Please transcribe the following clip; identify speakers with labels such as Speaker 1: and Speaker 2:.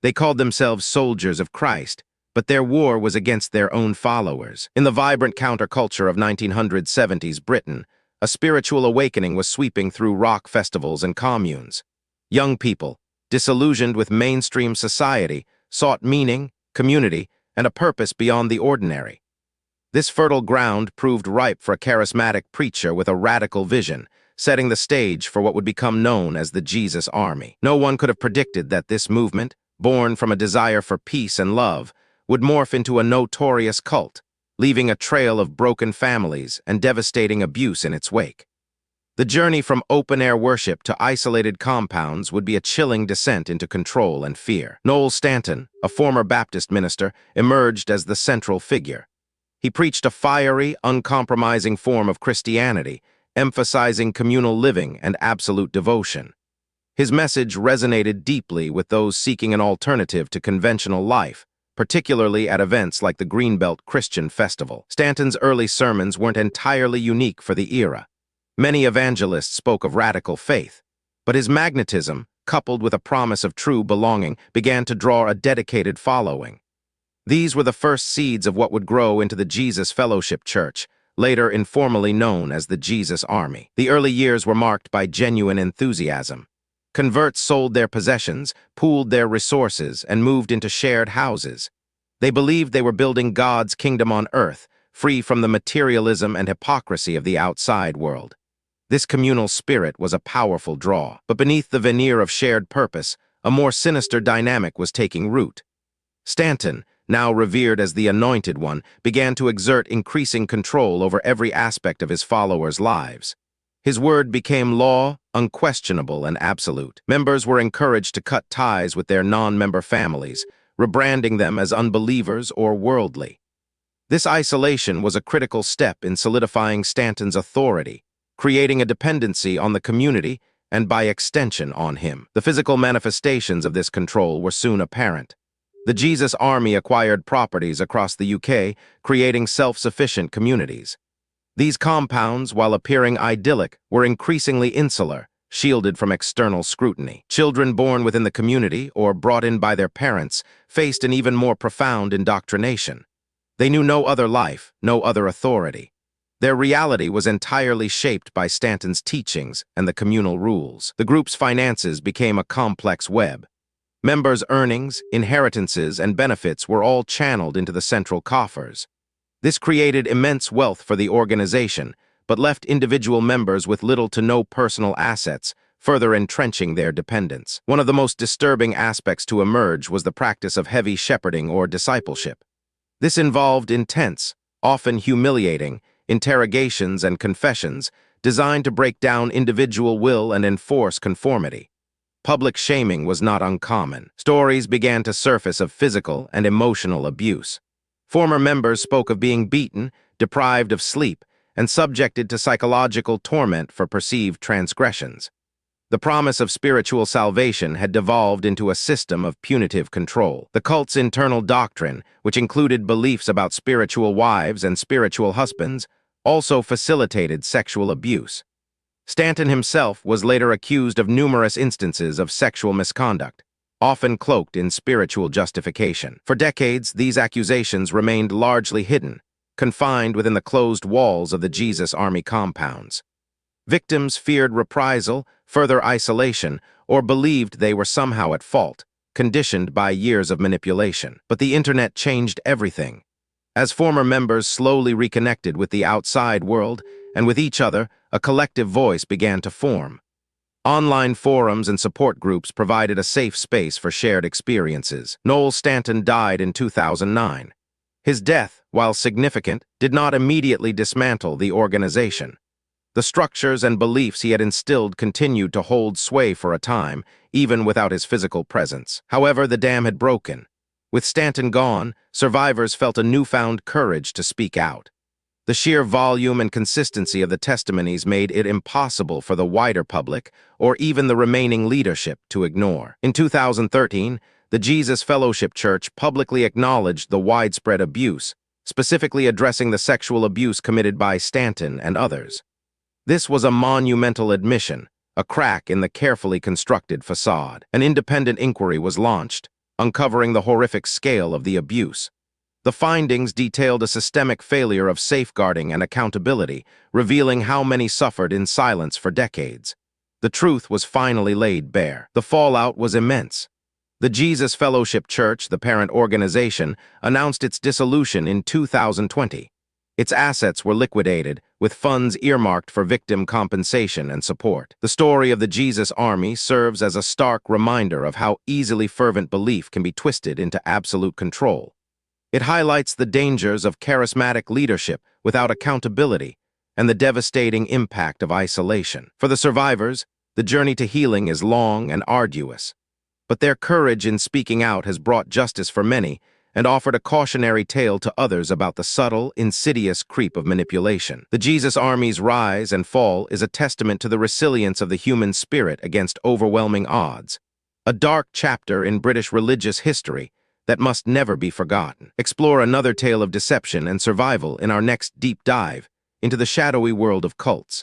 Speaker 1: They called themselves soldiers of Christ, but their war was against their own followers. In the vibrant counterculture of 1970s Britain, a spiritual awakening was sweeping through rock festivals and communes. Young people, disillusioned with mainstream society, sought meaning, community, and a purpose beyond the ordinary. This fertile ground proved ripe for a charismatic preacher with a radical vision, setting the stage for what would become known as the Jesus Army. No one could have predicted that this movement, born from a desire for peace and love, would morph into a notorious cult, leaving a trail of broken families and devastating abuse in its wake. The journey from open-air worship to isolated compounds would be a chilling descent into control and fear. Noel Stanton, a former Baptist minister, emerged as the central figure. He preached a fiery, uncompromising form of Christianity, emphasizing communal living and absolute devotion. His message resonated deeply with those seeking an alternative to conventional life, particularly at events like the Greenbelt Christian Festival. Stanton's early sermons weren't entirely unique for the era. Many evangelists spoke of radical faith, but his magnetism, coupled with a promise of true belonging, began to draw a dedicated following. These were the first seeds of what would grow into the Jesus Fellowship Church, later informally known as the Jesus Army. The early years were marked by genuine enthusiasm. Converts sold their possessions, pooled their resources, and moved into shared houses. They believed they were building God's kingdom on earth, free from the materialism and hypocrisy of the outside world. This communal spirit was a powerful draw, but beneath the veneer of shared purpose, a more sinister dynamic was taking root. Stanton, now revered as the Anointed One, began to exert increasing control over every aspect of his followers' lives. His word became law, unquestionable and absolute. Members were encouraged to cut ties with their non-member families, rebranding them as unbelievers or worldly. This isolation was a critical step in solidifying Stanton's authority, creating a dependency on the community and, by extension, on him. The physical manifestations of this control were soon apparent. The Jesus Army acquired properties across the UK, creating self-sufficient communities. These compounds, while appearing idyllic, were increasingly insular, shielded from external scrutiny. Children born within the community or brought in by their parents faced an even more profound indoctrination. They knew no other life, no other authority. Their reality was entirely shaped by Stanton's teachings and the communal rules. The group's finances became a complex web. Members' earnings, inheritances, and benefits were all channeled into the central coffers. This created immense wealth for the organization, but left individual members with little to no personal assets, further entrenching their dependence. One of the most disturbing aspects to emerge was the practice of heavy shepherding or discipleship. This involved intense, often humiliating, interrogations and confessions designed to break down individual will and enforce conformity. Public shaming was not uncommon. Stories began to surface of physical and emotional abuse. Former members spoke of being beaten, deprived of sleep, and subjected to psychological torment for perceived transgressions. The promise of spiritual salvation had devolved into a system of punitive control. The cult's internal doctrine, which included beliefs about spiritual wives and spiritual husbands, also facilitated sexual abuse. Stanton himself was later accused of numerous instances of sexual misconduct, often cloaked in spiritual justification. For decades, these accusations remained largely hidden, confined within the closed walls of the Jesus Army compounds. Victims feared reprisal, further isolation, or believed they were somehow at fault, conditioned by years of manipulation. But the internet changed everything. As former members slowly reconnected with the outside world and with each other, a collective voice began to form. Online forums and support groups provided a safe space for shared experiences. Noel Stanton died in 2009. His death, while significant, did not immediately dismantle the organization. The structures and beliefs he had instilled continued to hold sway for a time, even without his physical presence. However, the dam had broken. With Stanton gone, survivors felt a newfound courage to speak out. The sheer volume and consistency of the testimonies made it impossible for the wider public, or even the remaining leadership, to ignore. In 2013, the Jesus Fellowship Church publicly acknowledged the widespread abuse, specifically addressing the sexual abuse committed by Stanton and others. This was a monumental admission, a crack in the carefully constructed facade. An independent inquiry was launched, uncovering the horrific scale of the abuse. The findings detailed a systemic failure of safeguarding and accountability, revealing how many suffered in silence for decades. The truth was finally laid bare. The fallout was immense. The Jesus Fellowship Church, the parent organization, announced its dissolution in 2020. Its assets were liquidated, with funds earmarked for victim compensation and support. The story of the Jesus Army serves as a stark reminder of how easily fervent belief can be twisted into absolute control. It highlights the dangers of charismatic leadership without accountability and the devastating impact of isolation. For the survivors, the journey to healing is long and arduous. But their courage in speaking out has brought justice for many and offered a cautionary tale to others about the subtle, insidious creep of manipulation. The Jesus Army's rise and fall is a testament to the resilience of the human spirit against overwhelming odds, a dark chapter in British religious history that must never be forgotten. Explore another tale of deception and survival in our next deep dive into the shadowy world of cults.